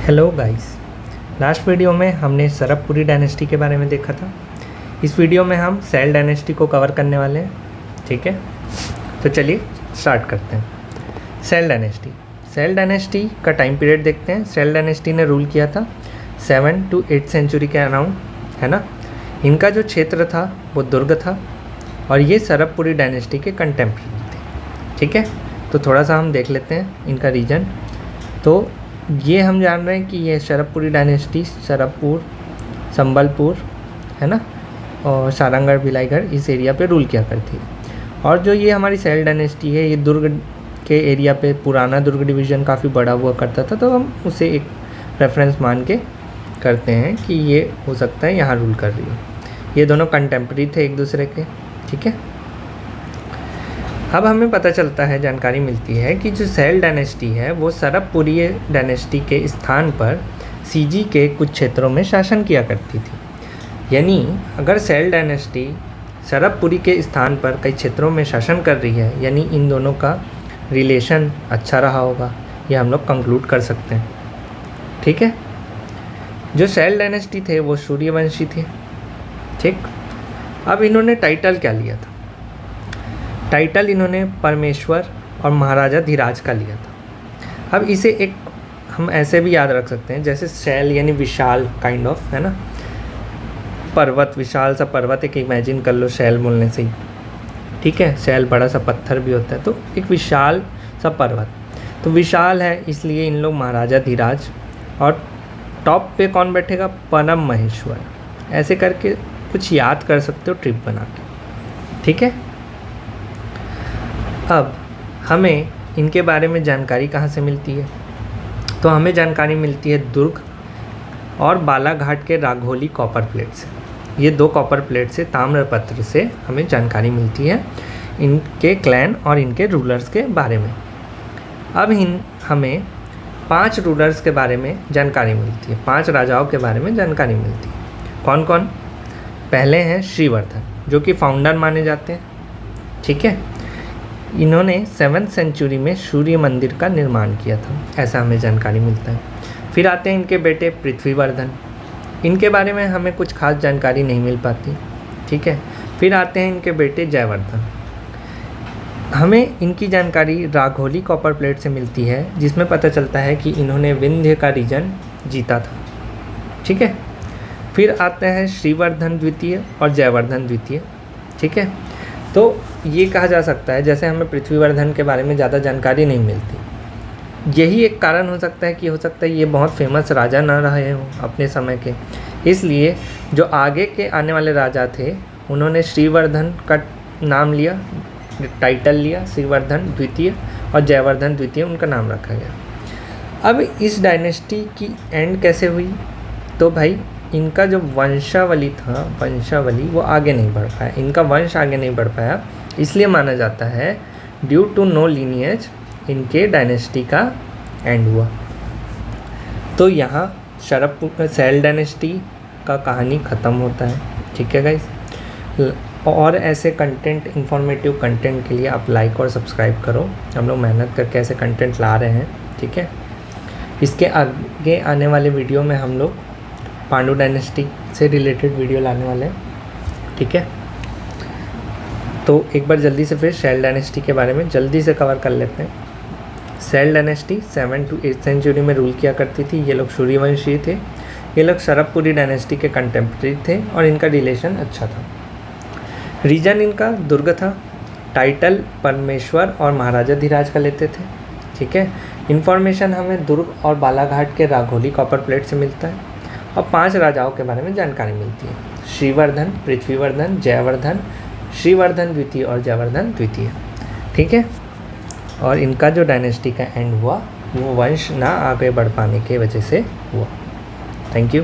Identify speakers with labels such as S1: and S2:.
S1: Hello guys, last video में हमने Sarabhpuri dynasty के बारे में देखा था। इस वीडियो में हम सेल डायनेस्टी को कवर करने वाले हैं। ठीक है, तो चलिए स्टार्ट करते हैं। सेल डायनेस्टी का टाइम पीरियड देखते हैं। सेल डायनेस्टी ने रूल किया था 7 to 8 सेंचुरी के अराउंड, है ना। इनका जो क्षेत्र था वो दुर्ग था और ये सरबपुरी डायनेस्टी के कंटेम्प्रेरी थे। ठीक है, तो थोड़ा सा हम देख लेते हैं इनका रीजन। तो ये हम जान रहे हैं कि ये सरबपुरी डायनेस्टी सरबपुर, संबलपुर, है ना, और सारंगगढ़, भिलाईगढ़ इस एरिया पे रूल किया करती है। और जो ये हमारी सेल डायनेस्टी है, ये दुर्ग के एरिया पे, पुराना दुर्ग डिवीज़न काफ़ी बड़ा हुआ करता था, तो हम उसे एक रेफरेंस मान के करते हैं कि ये हो सकता है यहाँ रूल कर रही हो। ये दोनों कंटेम्प्रेरी थे एक दूसरे के। ठीक है, अब हमें पता चलता है, जानकारी मिलती है कि जो सेल डायनेस्टी है वो सरबपुरी डायनेस्टी के स्थान पर सीजी के कुछ क्षेत्रों में शासन किया करती थी। यानी अगर सेल डायनेस्टी सरबपुरी के स्थान पर कई क्षेत्रों में शासन कर रही है, यानी इन दोनों का रिलेशन अच्छा रहा होगा, ये हम लोग कंक्लूड कर सकते हैं। ठीक है, जो सेल डायनेस्टी थे वो सूर्यवंशी थे। ठीक, अब इन्होंने टाइटल क्या लिया था? टाइटल इन्होंने परमेश्वर और महाराजा धीराज का लिया था। अब इसे एक हम ऐसे भी याद रख सकते हैं, जैसे शैल यानी विशाल, काइंड ऑफ, है ना, पर्वत, विशाल सा पर्वत एक इमेजिन कर लो शैल बोलने से ही। ठीक है, शैल बड़ा सा पत्थर भी होता है, तो एक विशाल सा पर्वत, तो विशाल है इसलिए इन लोग महाराजा धीराज, और टॉप पे कौन बैठेगा? परम महेश्वर। ऐसे करके कुछ याद कर सकते हो ट्रिप बना के। ठीक है, अब हमें इनके बारे में जानकारी कहाँ से मिलती है? तो हमें जानकारी मिलती है दुर्ग और बालाघाट के राघोली कॉपर प्लेट से। ये दो कॉपर प्लेट से, ताम्रपत्र से हमें जानकारी मिलती है इनके क्लैन और इनके रूलर्स के बारे में। अब हमें 5 रूलर्स के बारे में जानकारी मिलती है, 5 राजाओं के बारे में जानकारी मिलती है। कौन कौन? पहले हैं श्रीवर्धन, जो कि फाउंडर माने जाते हैं। ठीक है, इन्होंने 7th सेंचुरी में सूर्य मंदिर का निर्माण किया था, ऐसा हमें जानकारी मिलता है। फिर आते हैं इनके बेटे पृथ्वीवर्धन, इनके बारे में हमें कुछ खास जानकारी नहीं मिल पाती। ठीक है, फिर आते हैं इनके बेटे जयवर्धन, हमें इनकी जानकारी राघोली कॉपर प्लेट से मिलती है, जिसमें पता चलता है कि इन्होंने विंध्य का रीजन जीता था। ठीक है, फिर आते हैं श्रीवर्धन द्वितीय और जयवर्धन द्वितीय। ठीक है, तो ये कहा जा सकता है, जैसे हमें पृथ्वीवर्धन के बारे में ज़्यादा जानकारी नहीं मिलती, यही एक कारण हो सकता है कि हो सकता है ये बहुत फेमस राजा ना रहे हों अपने समय के, इसलिए जो आगे के आने वाले राजा थे उन्होंने श्रीवर्धन का नाम लिया, टाइटल लिया, श्रीवर्धन द्वितीय, और जयवर्धन द्वितीय उनका नाम रखा गया। अब इस डायनेस्टी की एंड कैसे हुई? तो भाई इनका जो वंशावली था, वो आगे नहीं बढ़ पाया, इनका वंश आगे नहीं बढ़ पाया, इसलिए माना जाता है ड्यू टू नो लीनिएज इनके डायनेस्टी का एंड हुआ। तो यहाँ सेल डायनेस्टी का कहानी ख़त्म होता है। ठीक है गाइस, और ऐसे कंटेंट, इंफॉर्मेटिव कंटेंट के लिए आप लाइक और सब्सक्राइब करो। हम लोग मेहनत करके ऐसे कंटेंट ला रहे हैं। ठीक है, इसके आगे आने वाले वीडियो में हम लोग पांडु डायनेस्टी से रिलेटेड वीडियो लाने वाले हैं। ठीक है, तो एक बार जल्दी से फिर सेल डायनेस्टी के बारे में जल्दी से कवर कर लेते हैं। सेल डायनेस्टी 7 to 8 सेंचुरी में रूल किया करती थी। ये लोग सूर्यवंशी थे, ये लोग सरबपुरी डायनेस्टी के कंटेम्प्रेरी थे और इनका रिलेशन अच्छा था। रीजन इनका दुर्ग था, टाइटल परमेश्वर और महाराजा धीराज का लेते थे। ठीक है, इन्फॉर्मेशन हमें दुर्ग और बालाघाट के राघोली कॉपर प्लेट से मिलता है, और 5 राजाओं के बारे में जानकारी मिलती है, श्रीवर्धन, पृथ्वीवर्धन, जयवर्धन, श्रीवर्धन द्वितीय और जयवर्धन द्वितीय। ठीक है, और इनका जो डायनेस्टी का एंड हुआ वो वंश ना आगे बढ़ पाने की वजह से हुआ। Thank you.